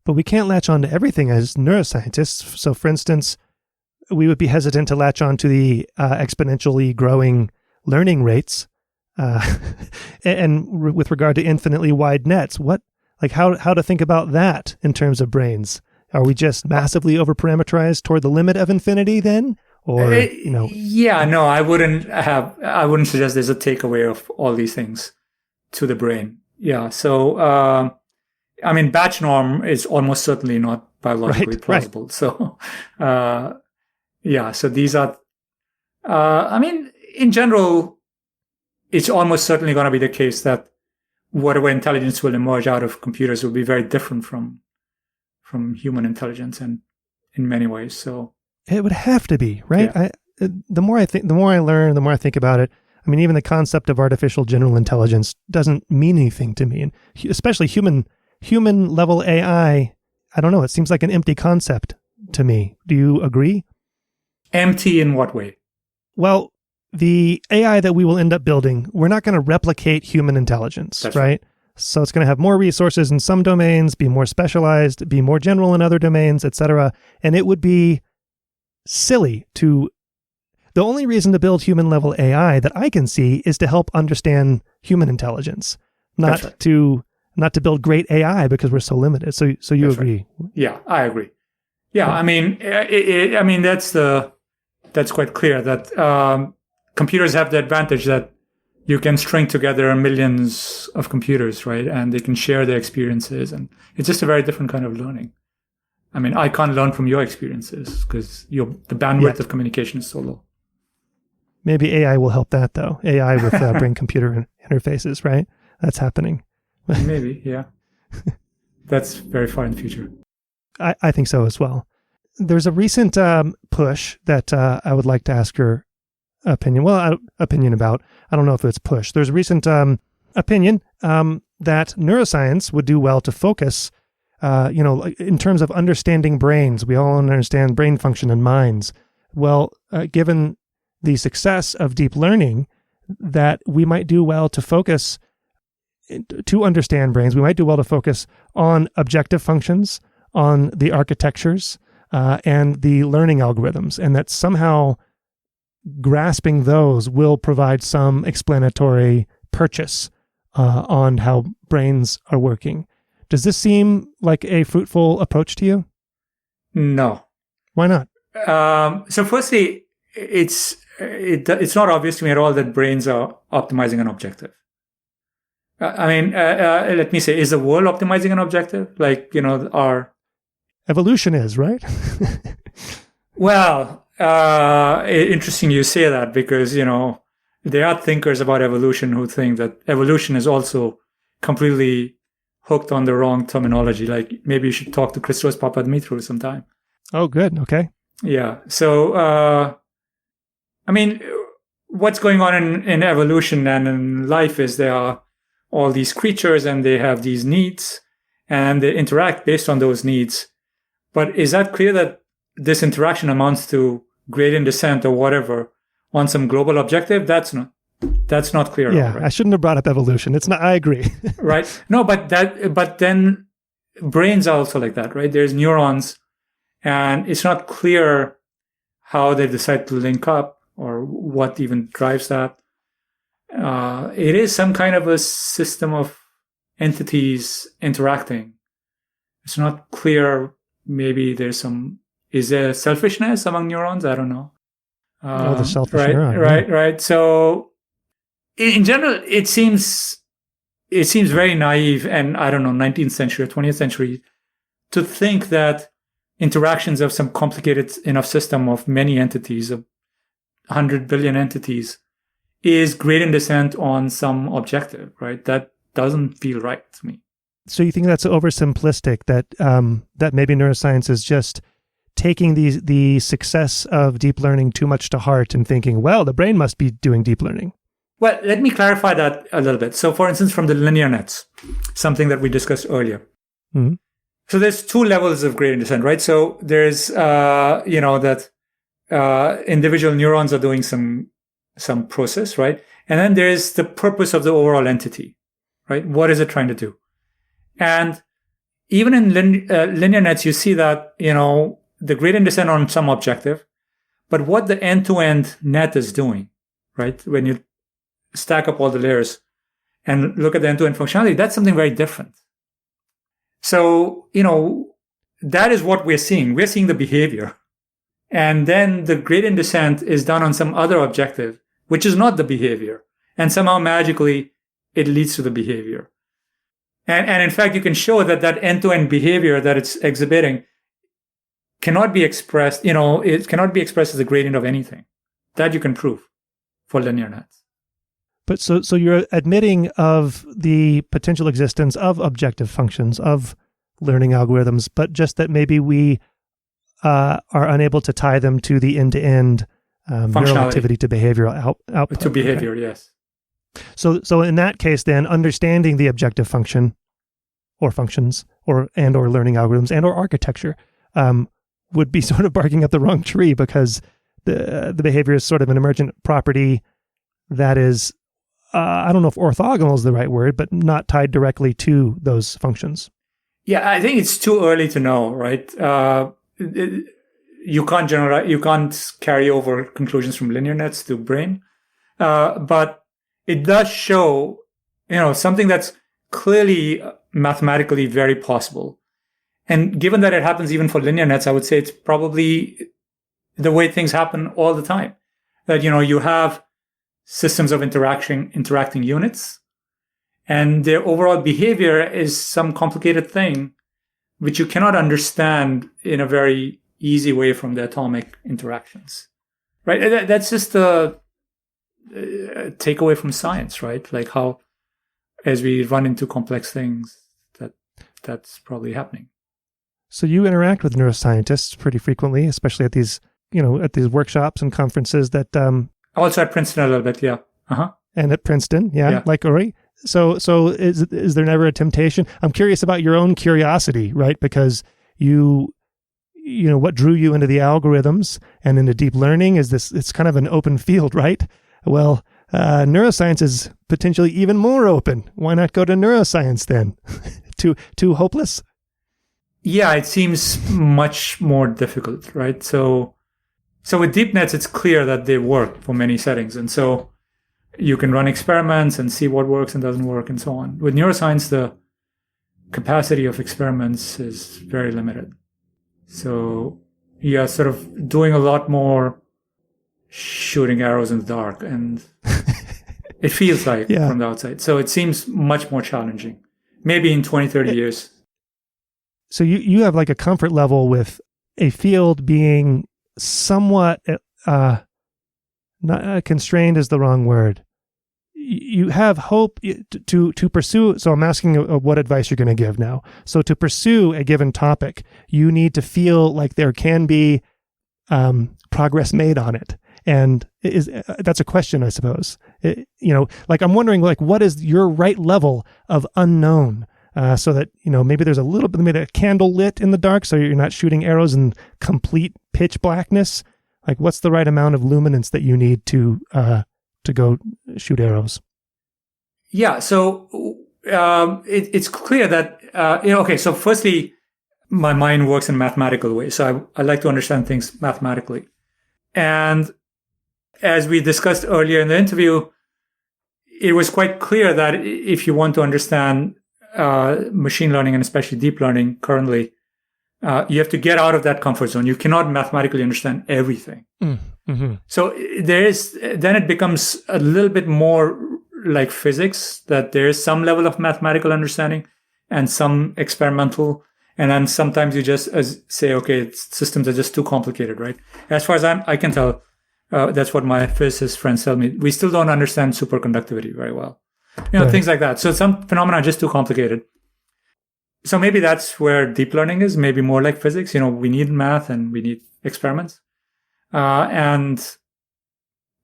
But we can't latch on to everything as neuroscientists. So, for instance, we would be hesitant to latch on to the exponentially growing learning rates. And with regard to infinitely wide nets, how to think about that in terms of brains? Are we just massively over-parameterized toward the limit of infinity then? Or, Yeah, no, I wouldn't suggest there's a takeaway of all these things to the brain. Yeah, so, batch norm is almost certainly not biologically plausible. Right. So, so these are, in general, it's almost certainly going to be the case that whatever intelligence will emerge out of computers will be very different from human intelligence, and in many ways. So it would have to be, right? Yeah. The more I learn, the more I think about it. Even the concept of artificial general intelligence doesn't mean anything to me, and especially human level AI. I don't know. It seems like an empty concept to me. Do you agree? Empty in what way? Well, the AI that we will end up building, we're not going to replicate human intelligence, That's right? So it's going to have more resources in some domains, be more specialized, be more general in other domains, etc. And it would be silly to... The only reason to build human-level AI that I can see is to help understand human intelligence, not to build great AI because we're so limited. So you That's agree? Right. Yeah, I agree. Yeah, that's quite clear that computers have the advantage that you can string together millions of computers, right? And they can share their experiences, and it's just a very different kind of learning. I can't learn from your experiences because the bandwidth of communication is so low. Maybe AI will help that, though. AI with brain-computer interfaces, right? That's happening. Maybe, yeah. That's very far in the future. I think so as well. There's a recent push that I would like to ask your opinion about. I don't know if it's push. There's a recent opinion that neuroscience would do well to focus, in terms of understanding brains. We all understand brain function and minds. Well, given the success of deep learning, that we might do well to focus to understand brains. We might do well to focus on objective functions, on the architectures, and the learning algorithms, and that somehow grasping those will provide some explanatory purchase on how brains are working. Does this seem like a fruitful approach to you? No. Why not? So firstly, it's not obvious to me at all that brains are optimizing an objective. Let me say, is the world optimizing an objective? Our evolution is, right? Well, interesting you say that because, there are thinkers about evolution who think that evolution is also completely hooked on the wrong terminology. Like maybe you should talk to Christos Papadimitrou sometime. Oh, good. Okay. Yeah. So, what's going on in evolution and in life is there are all these creatures and they have these needs and they interact based on those needs. But is that clear that this interaction amounts to gradient descent or whatever on some global objective? That's not clear. Yeah, right? I shouldn't have brought up evolution. It's not. I agree. Right. No, but then brains are also like that, right? There's neurons, and it's not clear how they decide to link up or what even drives that. It is some kind of a system of entities interacting. It's not clear. Maybe is there selfishness among neurons? I don't know. The selfish neuron. Right. So in general, it seems very naive and, I don't know, 19th century or 20th century to think that interactions of some complicated enough system of many entities, of 100 billion entities, is gradient descent on some objective, right? That doesn't feel right to me. So you think that's oversimplistic, that maybe neuroscience is just taking the success of deep learning too much to heart and thinking, well, the brain must be doing deep learning? Well, let me clarify that a little bit. So, for instance, from the linear nets, something that we discussed earlier. Mm-hmm. So there's two levels of gradient descent, right? So there's, that individual neurons are doing some process, right? And then there's the purpose of the overall entity, right? What is it trying to do? And even in linear nets, you see that, the gradient descent on some objective, but what the end-to-end net is doing, right? When you stack up all the layers and look at the end-to-end functionality, that's something very different. So, that is what we're seeing. We're seeing the behavior. And then the gradient descent is done on some other objective, which is not the behavior. And somehow magically it leads to the behavior. And in fact, you can show that end-to-end behavior that it's exhibiting cannot be expressed, it cannot be expressed as a gradient of anything. That you can prove for linear nets. But so you're admitting of the potential existence of objective functions, of learning algorithms, but just that maybe we are unable to tie them to the end-to-end neural activity to behavioral output. To behavior, okay. Yes. So in that case, then, understanding the objective function or functions or learning algorithms and or architecture would be sort of barking up the wrong tree, because the behavior is sort of an emergent property that is, I don't know if orthogonal is the right word, but not tied directly to those functions. Yeah, I think it's too early to know, right? You can't generalize, you can't carry over conclusions from linear nets to brain. But it does show, something that's clearly mathematically very possible. And given that it happens even for linear nets, I would say it's probably the way things happen all the time. That, you have systems of interacting units, and their overall behavior is some complicated thing which you cannot understand in a very easy way from the atomic interactions, right? That's just the takeaway from science, right? Like how, as we run into complex things, that's probably happening. So you interact with neuroscientists pretty frequently, especially at these, at these workshops and conferences that... Also at Princeton a little bit, yeah. Uh-huh. And at Princeton, yeah. Like Ori. So is there never a temptation? I'm curious about your own curiosity, right? Because what drew you into the algorithms and into deep learning is this, it's kind of an open field, right? Well, neuroscience is potentially even more open. Why not go to neuroscience then? Too hopeless? Yeah, it seems much more difficult, right? So with deep nets, it's clear that they work for many settings. And so you can run experiments and see what works and doesn't work and so on. With neuroscience, the capacity of experiments is very limited. So you're sort of doing a lot more shooting arrows in the dark, and it feels like from the outside. So it seems much more challenging, maybe in 20, 30 years. So you have like a comfort level with a field being somewhat, not constrained is the wrong word. You have hope to pursue. So I'm asking what advice you're going to give now. So to pursue a given topic, you need to feel like there can be progress made on it. And that's a question, I suppose. I'm wondering, what is your right level of unknown? So that, maybe there's a little bit, maybe a candle lit in the dark, so you're not shooting arrows in complete pitch blackness. Like, what's the right amount of luminance that you need to go shoot arrows? Yeah. So it's clear that okay. So firstly, my mind works in mathematical ways, so I like to understand things mathematically. And as we discussed earlier in the interview, it was quite clear that if you want to understand machine learning and especially deep learning currently, you have to get out of that comfort zone. You cannot mathematically understand everything. Mm-hmm. So then it becomes a little bit more like physics, that there is some level of mathematical understanding and some experimental. And then sometimes you just say, okay, systems are just too complicated, right? As far as I can tell, that's what my physicist friends tell me. We still don't understand superconductivity very well. Right. Things like that. So some phenomena are just too complicated. So maybe that's where deep learning is, maybe more like physics. We need math and we need experiments. And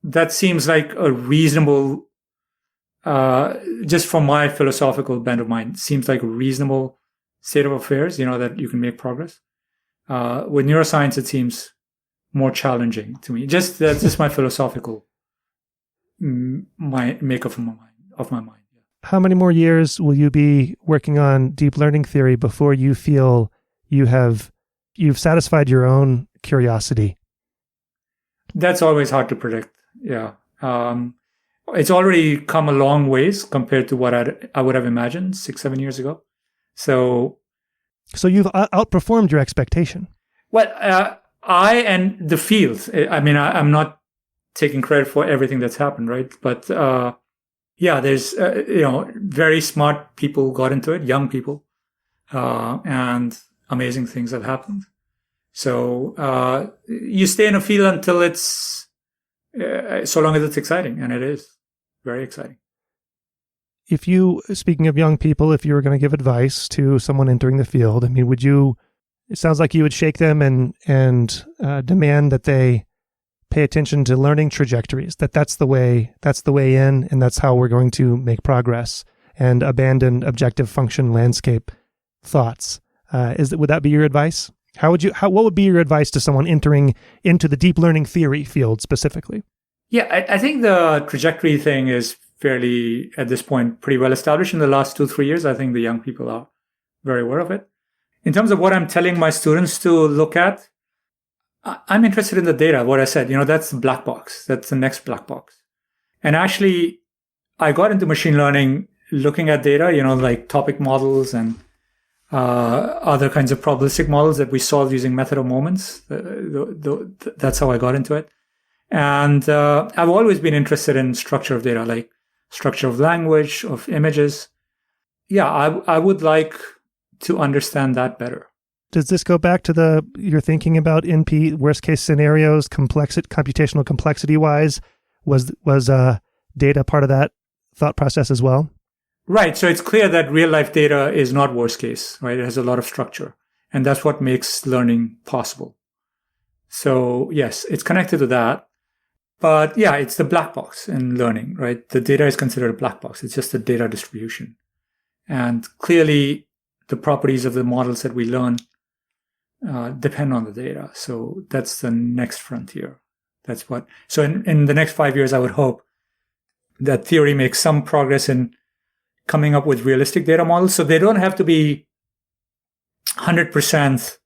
that seems like a reasonable, just from my philosophical bent of mind, seems like a reasonable state of affairs, that you can make progress. With neuroscience, it seems more challenging to me. That's just my philosophical makeup of my mind. How many more years will you be working on deep learning theory before you feel you've satisfied your own curiosity? That's always hard to predict. Yeah. It's already come a long ways compared to what I would have imagined 6-7 years ago. So you've outperformed your expectation. Well, I and the field, I'm not taking credit for everything that's happened, right? But there's, very smart people got into it, young people, and amazing things have happened. So you stay in a field until it's, so long as it's exciting, and it is very exciting. Speaking of young people, if you were going to give advice to someone entering the field, it sounds like you would shake them and demand that they pay attention to learning trajectories, that's the way in, and that's how we're going to make progress, and abandon objective function landscape thoughts. Would that be your advice? What would be your advice to someone entering into the deep learning theory field specifically? Yeah, I think the trajectory thing is fairly, at this point, pretty well established in the last 2-3 years. I think the young people are very aware of it. In terms of what I'm telling my students to look at, I'm interested in the data. What I said, that's the black box. That's the next black box. And actually, I got into machine learning looking at data, like topic models and other kinds of probabilistic models that we solve using method of moments. That's how I got into it. And I've always been interested in structure of data, like structure of language, of images. Yeah, I would like to understand that better. Does this go back to your thinking about NP, worst case scenarios, computational complexity wise? Was data part of that thought process as well? Right. So it's clear that real life data is not worst case, right? It has a lot of structure, and that's what makes learning possible. So yes, it's connected to that. But yeah, it's the black box in learning, right? The data is considered a black box. It's just a data distribution. And clearly the properties of the models that we learn depend on the data. So that's the next frontier. So in the next 5 years, I would hope that theory makes some progress in coming up with realistic data models. So they don't have to be 100%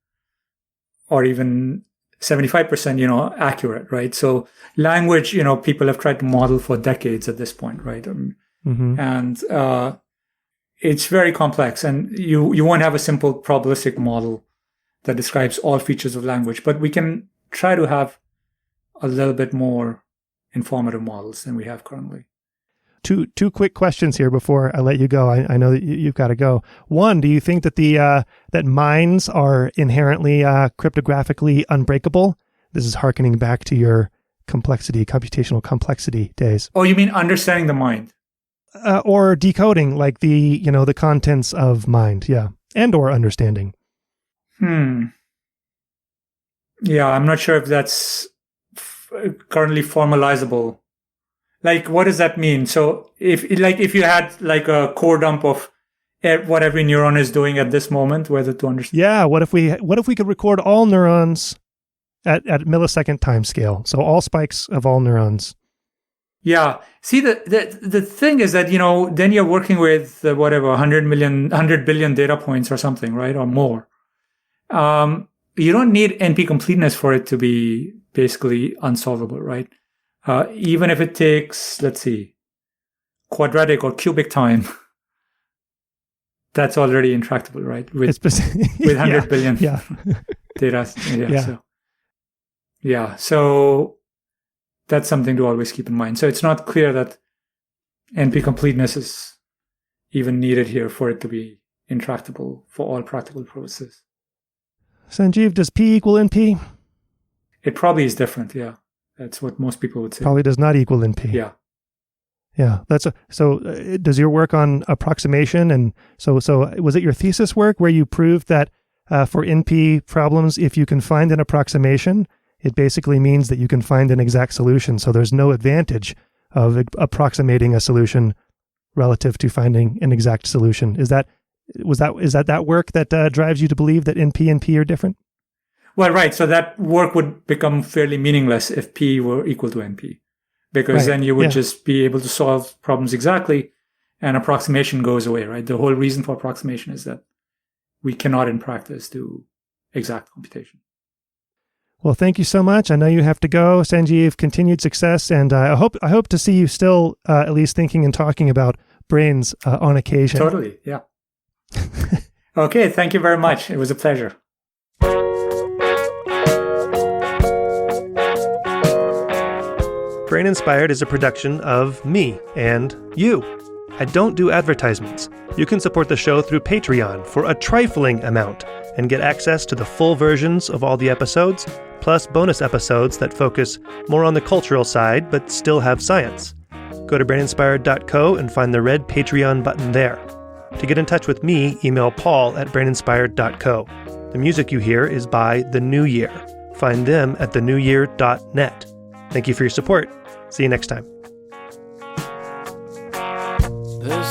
or even 75%, accurate, right? So language, people have tried to model for decades at this point, right? And it's very complex, and you won't have a simple probabilistic model that describes all features of language, but we can try to have a little bit more informative models than we have currently. Two quick questions here before I let you go. I know that you've got to go. One, do you think that that minds are inherently cryptographically unbreakable? This is hearkening back to your computational complexity days. Oh, you mean understanding the mind? Or decoding, like the contents of mind, yeah, and or understanding. Yeah, I'm not sure if that's currently formalizable. Like, what does that mean? So if you had like a core dump of what every neuron is doing at this moment, whether to understand. Yeah. What if we could record all neurons at millisecond time scale? So all spikes of all neurons. Yeah. See, the thing is that, then you're working with 100 billion data points or something, right? Or more. You don't need NP completeness for it to be basically unsolvable, right? Even if it takes, let's see, quadratic or cubic time, that's already intractable, right? With 100 billion data. So that's something to always keep in mind. So it's not clear that NP completeness is even needed here for it to be intractable for all practical purposes. Sanjeev, does P equal NP? It probably is different, yeah. That's what most people would say. Probably does not equal NP. Yeah. Yeah. Does your work on approximation, and so was it your thesis work where you proved that for NP problems, if you can find an approximation, it basically means that you can find an exact solution. So there's no advantage of approximating a solution relative to finding an exact solution. Is that work that drives you to believe that NP and P are different? Well, right. So that work would become fairly meaningless if P were equal to NP, because then you would just be able to solve problems exactly, and approximation goes away, right? The whole reason for approximation is that we cannot in practice do exact computation. Well, thank you so much. I know you have to go, Sanjeev. Continued success, and I hope to see you still at least thinking and talking about brains on occasion. Totally, yeah. Okay, thank you very much. It was a pleasure. Brain Inspired is a production of me and you. I don't do advertisements. You can support the show through Patreon for a trifling amount and get access to the full versions of all the episodes, plus bonus episodes that focus more on the cultural side but still have science. Go to braininspired.co and find the red Patreon button there. To get in touch with me, email paul@braininspired.co. The music you hear is by The New Year. Find them at thenewyear.net. Thank you for your support. See you next time. The